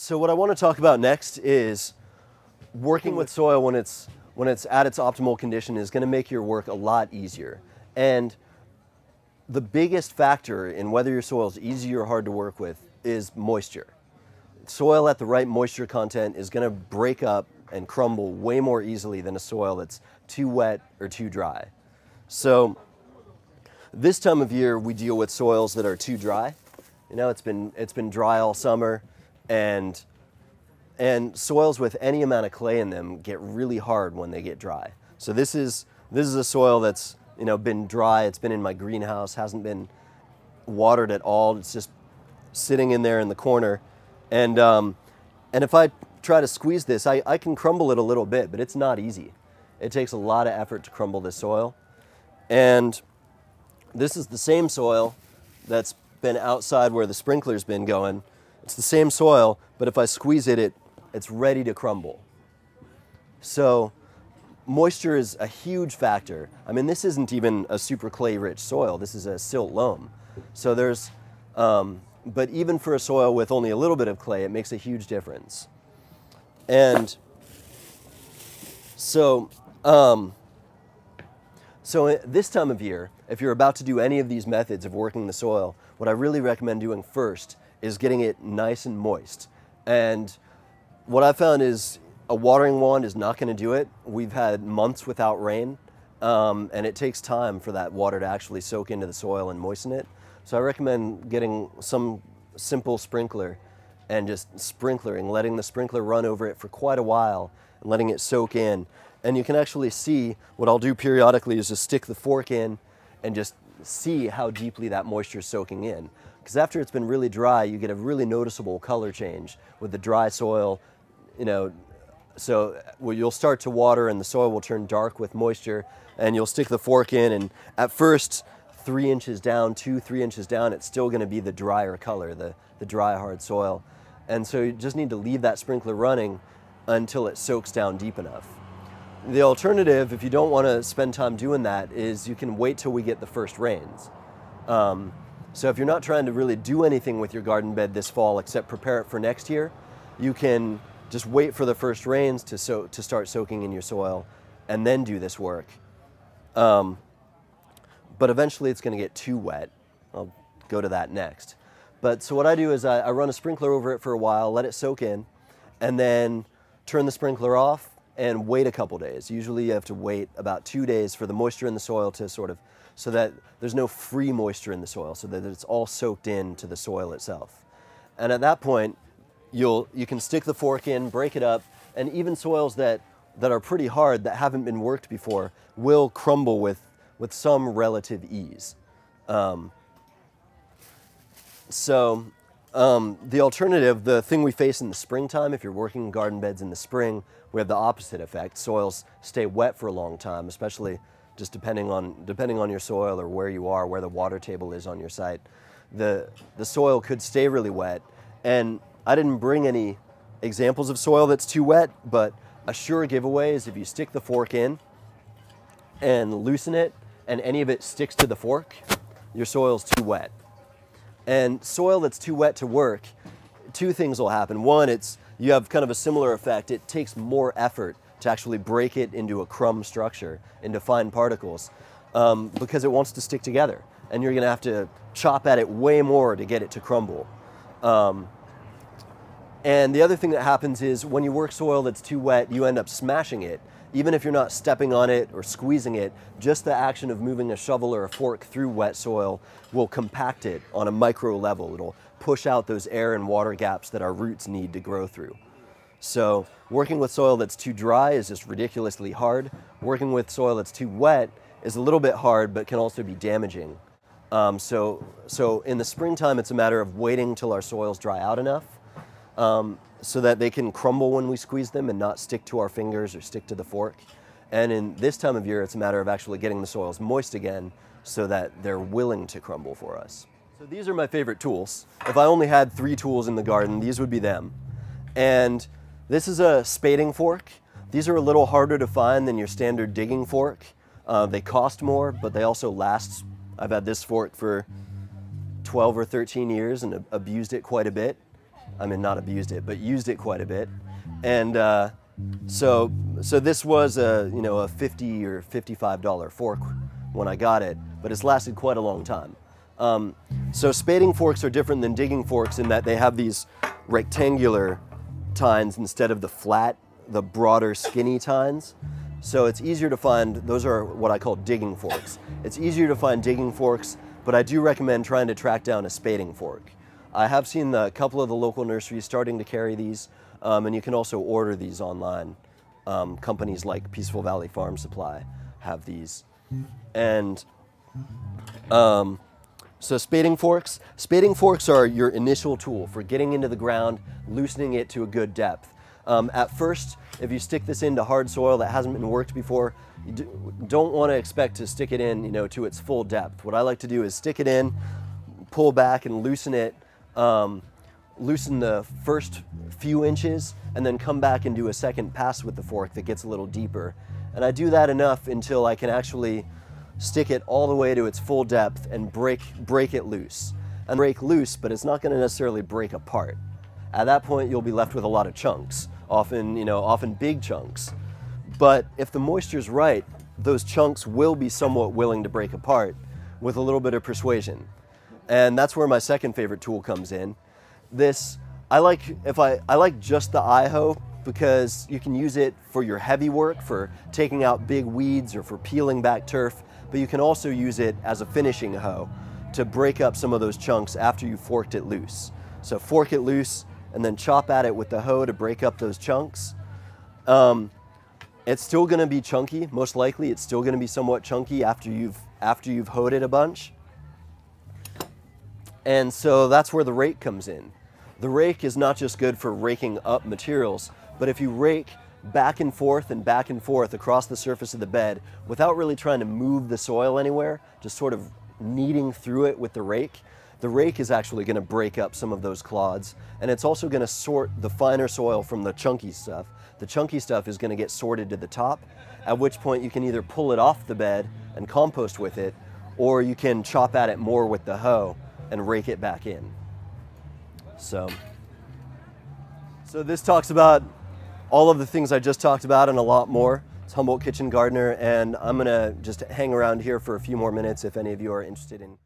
So what I want to talk about next is working with soil when it's at its optimal condition is going to make your work a lot easier. And the biggest factor in whether your soil is easy or hard to work with is moisture. Soil at the right moisture content is going to break up and crumble way more easily than a soil that's too wet or too dry. So this time of year we deal with soils that are too dry. You know, it's been dry all summer, and soils with any amount of clay in them get really hard when they get dry. So this is a soil that's, you know, been dry. It's been in my greenhouse, hasn't been watered at all. It's just sitting in there in the corner. And if I try to squeeze this, I can crumble it a little bit, but it's not easy. It takes a lot of effort to crumble this soil. And this is the same soil that's been outside where the sprinkler's been going. It's the same soil, but if I squeeze it, it's ready to crumble. So moisture is a huge factor. I mean, this isn't even a super clay-rich soil. This is a silt loam. So there's, but even for a soil with only a little bit of clay, it makes a huge difference. And so, so this time of year, if you're about to do any of these methods of working the soil, what I really recommend doing first is getting it nice and moist. And what I found is a watering wand is not going to do it. We've had months without rain, and it takes time for that water to actually soak into the soil and moisten it. So I recommend getting some simple sprinkler and just sprinklering, letting the sprinkler run over it for quite a while and letting it soak in. And you can actually see, what I'll do periodically is just stick the fork in and just see how deeply that moisture is soaking in. Because after it's been really dry, you get a really noticeable color change with the dry soil, you know. So you'll start to water and the soil will turn dark with moisture, and you'll stick the fork in, and at first 3 inches down, 2-3 inches down, it's still going to be the drier color, the dry hard soil. And so you just need to leave that sprinkler running until it soaks down deep enough. The alternative, if you don't want to spend time doing that, is you can wait till we get the first rains. So if you're not trying to really do anything with your garden bed this fall except prepare it for next year, you can just wait for the first rains to start soaking in your soil and then do this work. But eventually it's going to get too wet. I'll go to that next. But so what I do is I run a sprinkler over it for a while, let it soak in, and then turn the sprinkler off and wait a couple days. Usually you have to wait about 2 days for the moisture in the soil to so that there's no free moisture in the soil, so that it's all soaked into the soil itself. And at that point, you can stick the fork in, break it up, and even soils that are pretty hard, that haven't been worked before, will crumble with some relative ease. The alternative, the thing we face in the springtime, if you're working in garden beds in the spring, we have the opposite effect. Soils stay wet for a long time, especially just depending on your soil or where you are, where the water table is on your site. The soil could stay really wet, and I didn't bring any examples of soil that's too wet, but a sure giveaway is if you stick the fork in and loosen it and any of it sticks to the fork, your soil's too wet. And soil that's too wet to work, two things will happen. One, you have kind of a similar effect. It takes more effort to actually break it into a crumb structure, into fine particles, because it wants to stick together. And you're gonna have to chop at it way more to get it to crumble. And the other thing that happens is when you work soil that's too wet, you end up smashing it. Even if you're not stepping on it or squeezing it, just the action of moving a shovel or a fork through wet soil will compact it on a micro level. It'll push out those air and water gaps that our roots need to grow through. So working with soil that's too dry is just ridiculously hard. Working with soil that's too wet is a little bit hard, but can also be damaging. So in the springtime, it's a matter of waiting till our soils dry out enough so that they can crumble when we squeeze them and not stick to our fingers or stick to the fork. And in this time of year, it's a matter of actually getting the soils moist again so that they're willing to crumble for us. So these are my favorite tools. If I only had 3 tools in the garden, these would be them. And this is a spading fork. These are a little harder to find than your standard digging fork. They cost more, but they also last. I've had this fork for 12 or 13 years and abused it quite a bit. I mean, not abused it, but used it quite a bit. And so this was a, you know, a $50 or $55 fork when I got it, but it's lasted quite a long time. So spading forks are different than digging forks in that they have these rectangular tines instead of the flat, the broader, skinny tines. So it's easier to find, those are what I call digging forks. It's easier to find digging forks, but I do recommend trying to track down a spading fork. I have seen a couple of the local nurseries starting to carry these, and you can also order these online. Companies like Peaceful Valley Farm Supply have these. And so spading forks are your initial tool for getting into the ground, loosening it to a good depth. At first, if you stick this into hard soil that hasn't been worked before, you don't want to expect to stick it in, you know, to its full depth. What I like to do is stick it in, pull back and loosen it, loosen the first few inches, and then come back and do a second pass with the fork that gets a little deeper. And I do that enough until I can actually stick it all the way to its full depth and break it loose. And break loose, but it's not going to necessarily break apart. At that point, you'll be left with a lot of chunks, often big chunks. But if the moisture's right, those chunks will be somewhat willing to break apart with a little bit of persuasion. And that's where my second favorite tool comes in. I like just the iHoe because you can use it for your heavy work, for taking out big weeds or for peeling back turf, but you can also use it as a finishing hoe to break up some of those chunks after you forked it loose. So fork it loose and then chop at it with the hoe to break up those chunks. It's still going to be chunky. Most likely it's still going to be somewhat chunky after you've hoed it a bunch. And so that's where the rake comes in. The rake is not just good for raking up materials, but if you rake back and forth across the surface of the bed without really trying to move the soil anywhere, just sort of kneading through it with the rake is actually going to break up some of those clods, and it's also going to sort the finer soil from the chunky stuff. The chunky stuff is going to get sorted to the top, at which point you can either pull it off the bed and compost with it, or you can chop at it more with the hoe and rake it back in. So this talks about all of the things I just talked about and a lot more. It's Humboldt Kitchen Gardener, and I'm gonna just hang around here for a few more minutes if any of you are interested in